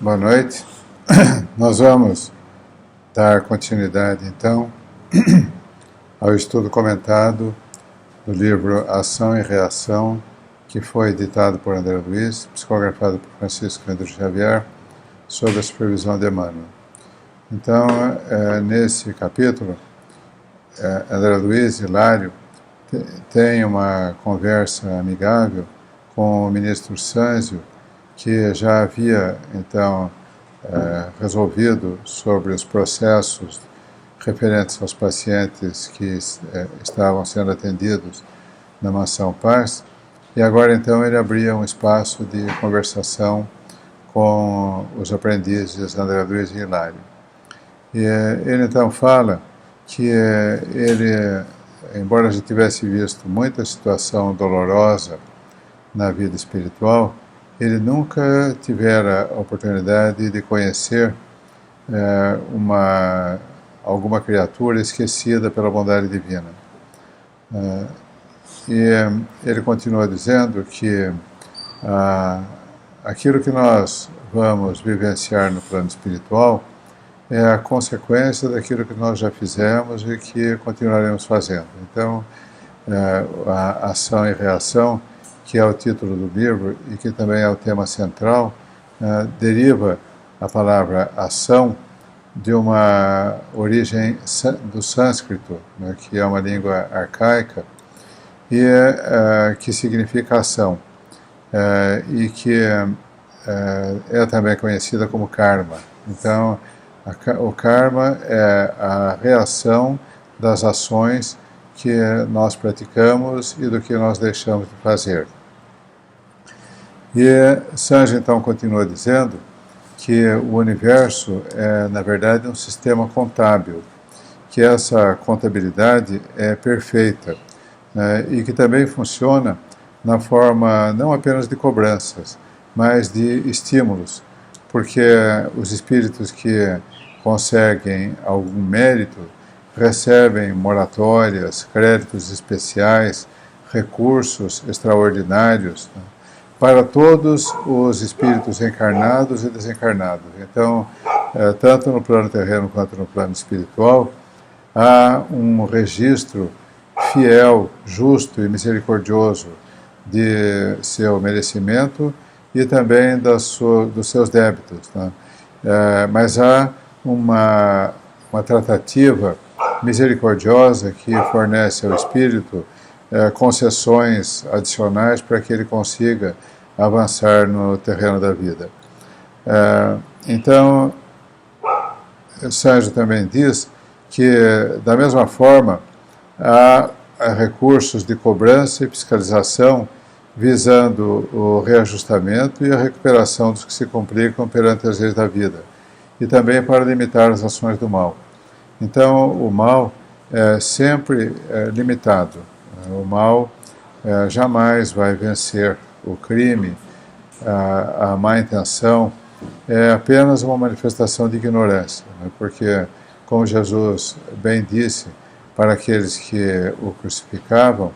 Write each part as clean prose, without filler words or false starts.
Boa noite. Nós vamos dar continuidade, então, ao estudo comentado do livro Ação e Reação, que foi editado por André Luiz, psicografado por Francisco Cândido Xavier, sob a supervisão de Emmanuel. Então, nesse capítulo, André Luiz e Hilário têm uma conversa amigável com o ministro Sânzio, que já havia, então, resolvido sobre os processos referentes aos pacientes que estavam sendo atendidos na Mansão Paz, e agora, então, ele abria um espaço de conversação com os aprendizes André Luiz e Hilário. E ele, então, fala que ele, embora já tivesse visto muita situação dolorosa na vida espiritual, ele nunca tivera a oportunidade de conhecer alguma criatura esquecida pela bondade divina. E ele continua dizendo que aquilo que nós vamos vivenciar no plano espiritual é a consequência daquilo que nós já fizemos e que continuaremos fazendo. Então, a ação e reação, que é o título do livro e que também é o tema central, deriva a palavra ação de uma origem do sânscrito, né, que é uma língua arcaica, e que significa ação, e que é também conhecida como karma. Então, o karma é a reação das ações que nós praticamos e do que nós deixamos de fazer. E Sânzio, então, continua dizendo que o universo é, na verdade, um sistema contábil, que essa contabilidade é perfeita, né, e que também funciona na forma não apenas de cobranças, mas de estímulos, porque os espíritos que conseguem algum mérito recebem moratórias, créditos especiais, recursos extraordinários, né, para todos os espíritos encarnados e desencarnados. Então, tanto no plano terreno quanto no plano espiritual, há um registro fiel, justo e misericordioso de seu merecimento e também dos seus débitos, né? Mas há uma tratativa misericordiosa que fornece ao espírito concessões adicionais para que ele consiga avançar no terreno da vida. Então, Sânzio também diz que, da mesma forma, há recursos de cobrança e fiscalização visando o reajustamento e a recuperação dos que se complicam perante as leis da vida, e também para limitar as ações do mal. Então, o mal é sempre limitado. O mal jamais vai vencer o crime, a má intenção é apenas uma manifestação de ignorância, né? Porque, como Jesus bem disse para aqueles que o crucificavam,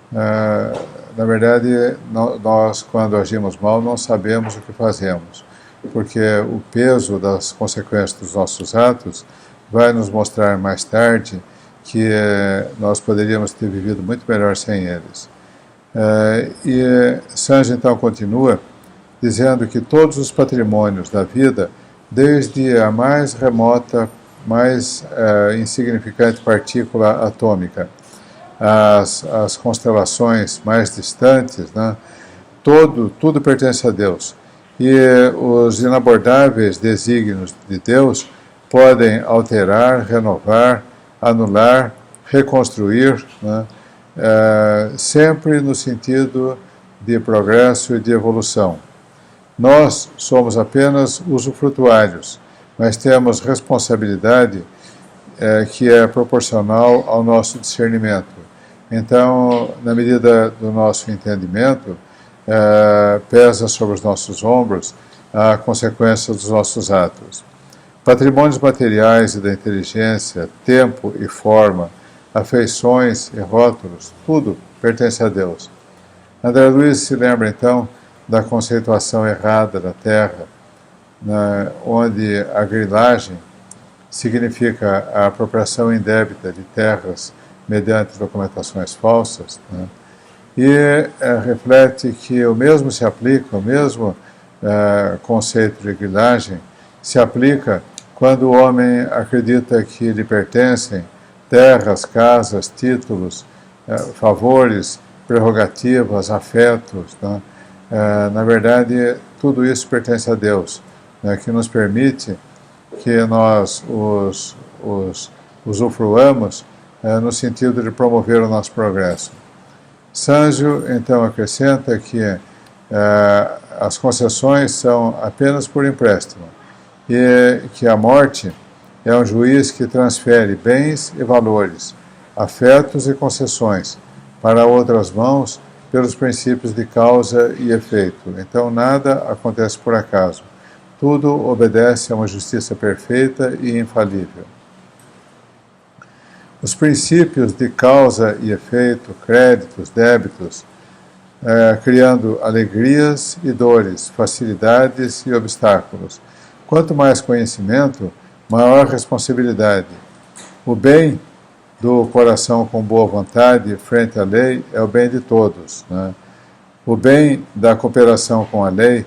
na verdade, nós, quando agimos mal, não sabemos o que fazemos, porque o peso das consequências dos nossos atos vai nos mostrar mais tarde que nós poderíamos ter vivido muito melhor sem eles. E Sânzio, então, continua dizendo que todos os patrimônios da vida, desde a mais remota, mais insignificante partícula atômica, as constelações mais distantes, né, tudo pertence a Deus. E os inabordáveis desígnios de Deus podem alterar, renovar, anular, reconstruir, né, sempre no sentido de progresso e de evolução. Nós somos apenas usufrutuários, mas temos responsabilidade que é proporcional ao nosso discernimento. Então, na medida do nosso entendimento, pesa sobre os nossos ombros a consequência dos nossos atos. Patrimônios materiais e da inteligência, tempo e forma, afeições e rótulos, tudo pertence a Deus. André Luiz se lembra, então, da conceituação errada da Terra, onde a grilagem significa a apropriação indébita de terras mediante documentações falsas, né? E reflete que o mesmo se aplica, o mesmo conceito de grilagem se aplica quando o homem acredita que lhe pertencem terras, casas, títulos, favores, prerrogativas, afetos, né? Na verdade, tudo isso pertence a Deus, né, que nos permite que nós os usufruamos no sentido de promover o nosso progresso. Sanjo, então, acrescenta que as concessões são apenas por empréstimo e que a morte é um juiz que transfere bens e valores, afetos e concessões para outras mãos pelos princípios de causa e efeito. Então, nada acontece por acaso. Tudo obedece a uma justiça perfeita e infalível. Os princípios de causa e efeito, créditos, débitos, criando alegrias e dores, facilidades e obstáculos. Quanto mais conhecimento, maior responsabilidade. O bem do coração com boa vontade frente à lei é o bem de todos, né? O bem da cooperação com a lei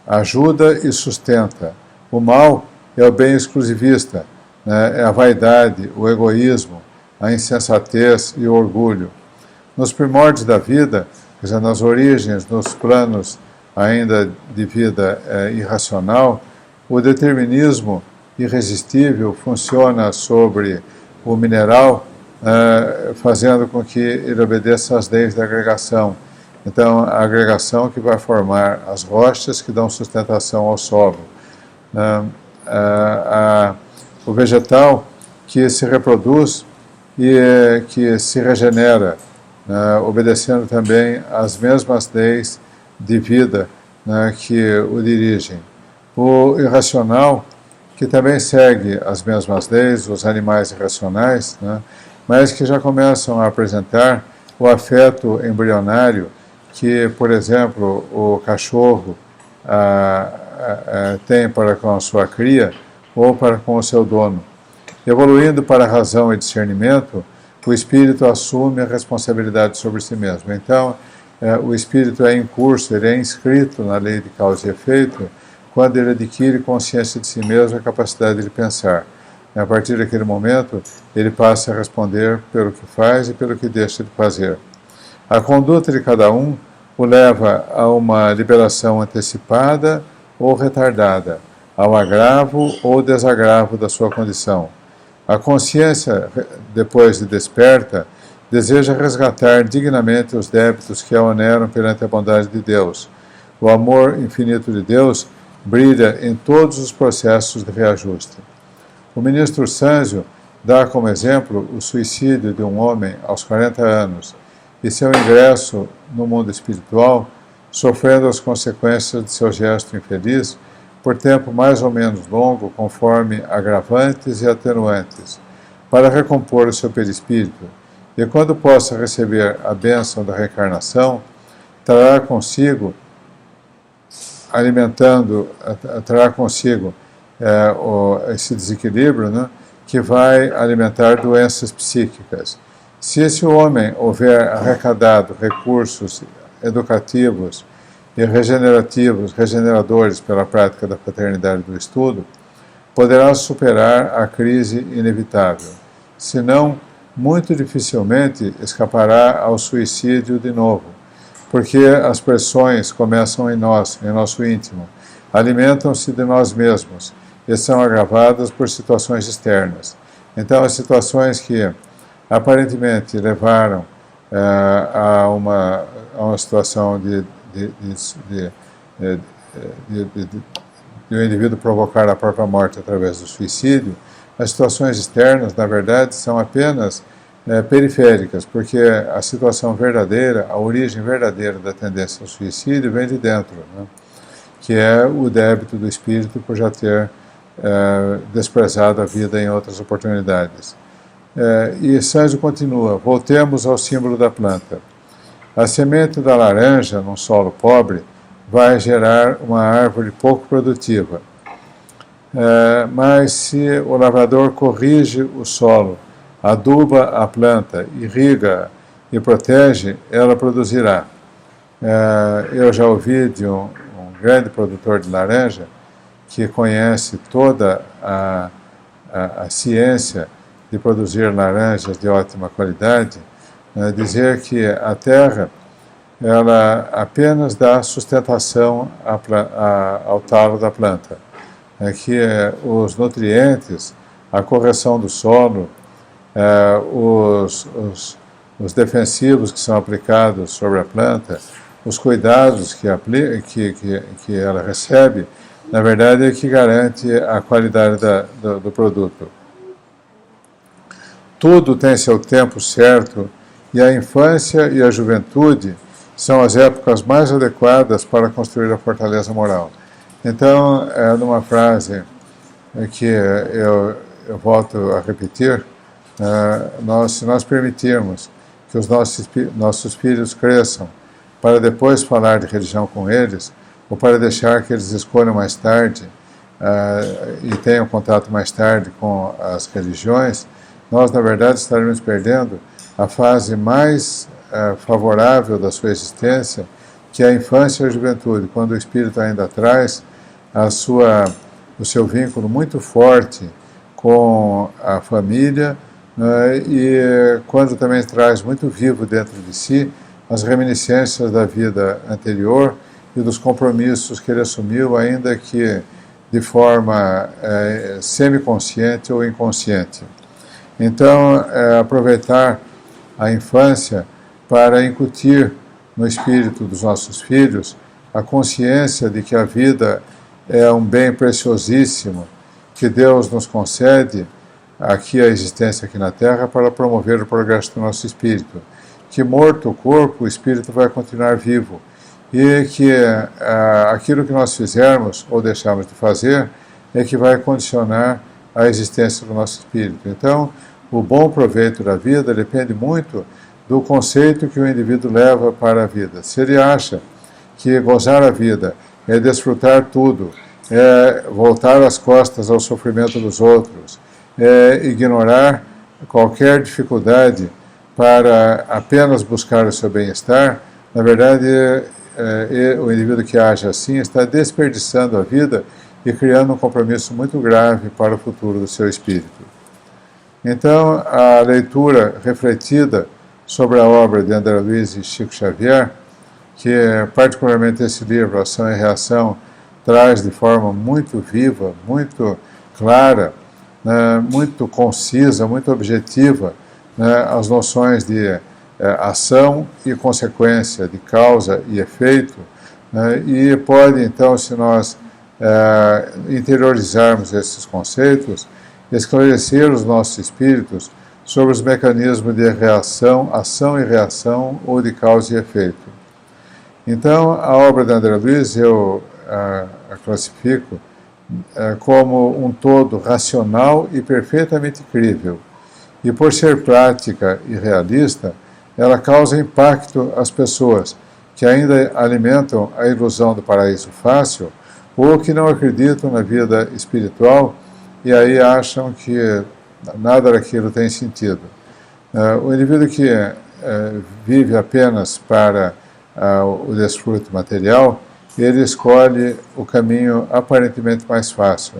ajuda e sustenta. O mal é o bem exclusivista, né? É a vaidade, o egoísmo, a insensatez e o orgulho. Nos primórdios da vida, quer dizer, nas origens, nos planos ainda de vida irracional, o determinismo irresistível funciona sobre o mineral, fazendo com que ele obedeça às leis da agregação. Então, a agregação que vai formar as rochas que dão sustentação ao solo. O vegetal que se reproduz e que se regenera, obedecendo também às mesmas leis de vida que o dirigem. O irracional, que também segue as mesmas leis, os animais irracionais, né, mas que já começam a apresentar o afeto embrionário que, por exemplo, o cachorro tem para com a sua cria ou para com o seu dono. Evoluindo para a razão e discernimento, o espírito assume a responsabilidade sobre si mesmo. Então, o espírito é em curso, ele é inscrito na lei de causa e efeito, quando ele adquire consciência de si mesmo, a capacidade de pensar. A partir daquele momento, ele passa a responder pelo que faz e pelo que deixa de fazer. A conduta de cada um o leva a uma liberação antecipada ou retardada, ao agravo ou desagravo da sua condição. A consciência, depois de desperta, deseja resgatar dignamente os débitos que a oneram perante a bondade de Deus. O amor infinito de Deus brilha em todos os processos de reajuste. O ministro Sanjo dá como exemplo o suicídio de um homem aos 40 anos e seu ingresso no mundo espiritual, sofrendo as consequências de seu gesto infeliz por tempo mais ou menos longo, conforme agravantes e atenuantes, para recompor o seu perispírito, e quando possa receber a bênção da reencarnação, trará consigo esse desequilíbrio, né, que vai alimentar doenças psíquicas. Se esse homem houver arrecadado recursos educativos e regeneradores pela prática da fraternidade do estudo, poderá superar a crise inevitável. Senão, muito dificilmente escapará ao suicídio de novo, porque as pressões começam em nós, em nosso íntimo, alimentam-se de nós mesmos e são agravadas por situações externas. Então, as situações que aparentemente levaram a uma situação de o indivíduo provocar a própria morte através do suicídio, as situações externas, na verdade, são apenas periféricas, porque a situação verdadeira, a origem verdadeira da tendência ao suicídio vem de dentro, né? Que é o débito do espírito por já ter desprezado a vida em outras oportunidades. E Sanjo continua: voltemos ao símbolo da planta. A semente da laranja, num solo pobre, vai gerar uma árvore pouco produtiva. Mas se o lavrador corrige o solo, aduba a planta, irriga e protege, ela produzirá. Eu já ouvi de um grande produtor de laranja que conhece toda a ciência de produzir laranjas de ótima qualidade, dizer que a terra ela apenas dá sustentação ao talo da planta, que os nutrientes, a correção do solo, os defensivos que são aplicados sobre a planta, os cuidados que ela recebe, na verdade é que garante a qualidade do produto. Tudo tem seu tempo certo e a infância e a juventude são as épocas mais adequadas para construir a fortaleza moral. Então, numa frase que eu volto a repetir, se nós permitirmos que os nossos filhos cresçam para depois falar de religião com eles, ou para deixar que eles escolham mais tarde e tenham contato mais tarde com as religiões, nós, na verdade, estaremos perdendo a fase mais favorável da sua existência, que é a infância e a juventude, quando o espírito ainda traz o seu vínculo muito forte com a família, e quando também traz muito vivo dentro de si as reminiscências da vida anterior e dos compromissos que ele assumiu, ainda que de forma semiconsciente ou inconsciente. Então, aproveitar a infância para incutir no espírito dos nossos filhos a consciência de que a vida é um bem preciosíssimo que Deus nos concede aqui a existência aqui na Terra para promover o progresso do nosso espírito. Que morto o corpo, o espírito vai continuar vivo. E que aquilo que nós fizermos ou deixarmos de fazer é que vai condicionar a existência do nosso espírito. Então, o bom proveito da vida depende muito do conceito que o indivíduo leva para a vida. Se ele acha que gozar a vida é desfrutar tudo, é voltar as costas ao sofrimento dos outros, é ignorar qualquer dificuldade para apenas buscar o seu bem-estar, na verdade, o indivíduo que age assim está desperdiçando a vida e criando um compromisso muito grave para o futuro do seu espírito. Então, a leitura refletida sobre a obra de André Luiz e Chico Xavier, que particularmente esse livro, Ação e Reação, traz de forma muito viva, muito clara, muito concisa, muito objetiva, as noções de ação e consequência, de causa e efeito, e pode, então, se nós interiorizarmos esses conceitos, esclarecer os nossos espíritos sobre os mecanismos de reação, ação e reação, ou de causa e efeito. Então, a obra de André Luiz eu a classifico como um todo racional e perfeitamente crível. E por ser prática e realista, ela causa impacto às pessoas que ainda alimentam a ilusão do paraíso fácil ou que não acreditam na vida espiritual e aí acham que nada daquilo tem sentido. O indivíduo que vive apenas para o desfruto material, ele escolhe o caminho aparentemente mais fácil.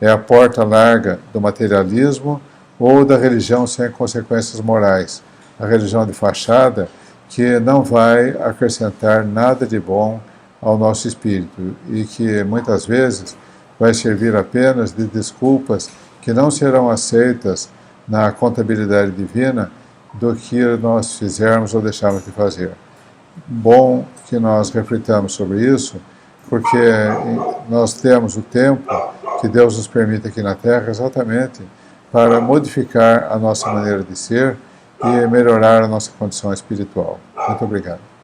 É a porta larga do materialismo ou da religião sem consequências morais. A religião de fachada que não vai acrescentar nada de bom ao nosso espírito e que muitas vezes vai servir apenas de desculpas que não serão aceitas na contabilidade divina do que nós fizermos ou deixarmos de fazer. Bom que nós reflitamos sobre isso, porque nós temos o tempo que Deus nos permite aqui na Terra exatamente para modificar a nossa maneira de ser e melhorar a nossa condição espiritual. Muito obrigado.